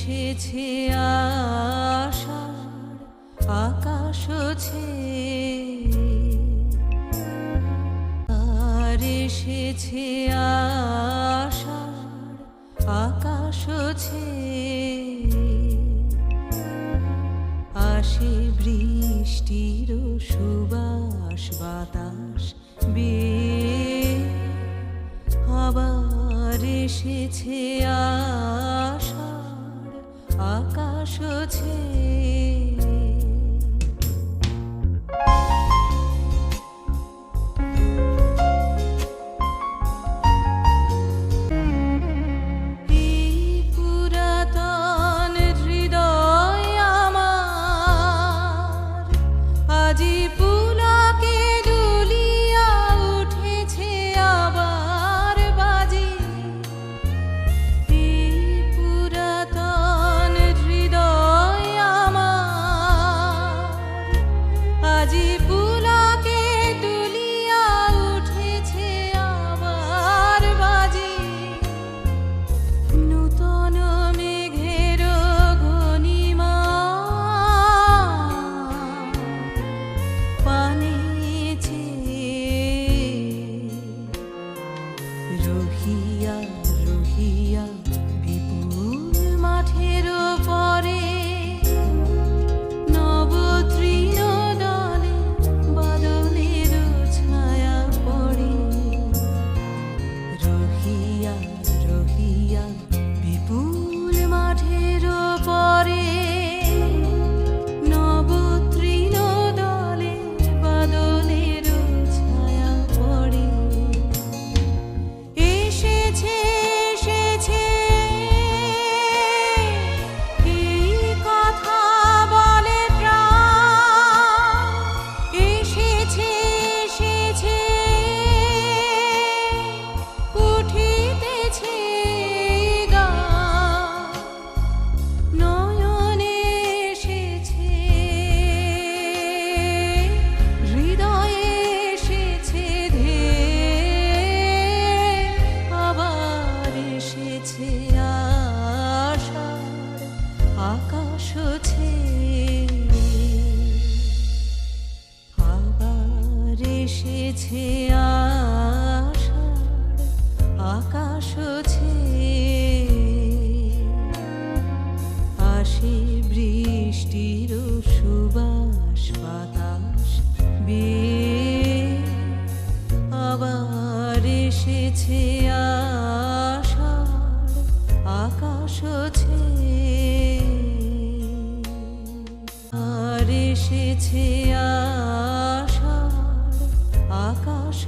এসেছে আষাঢ় আকাশ আর এসেছে আষাঢ় আকাশ আসে বৃষ্টির সুবাস বাতাস আবার এসেছে আষাঢ় আকাশ রহিয়া রহিয়া বিপুল মাঠের পরে নবতৃণ দলে বাদলের ছায়া পড়ে রহিয়া রহিয়া বিপুল মাঠের পরে নবতৃণ দলে বাদলের ছায়া পড়ে আকাশ আবার এসেছে আষাঢ় আকাশ আসে বৃষ্টির সুবাস বাতাস আবার এসেছে আষাঢ় আকাশ এসেছে আষাঢ় আকাশ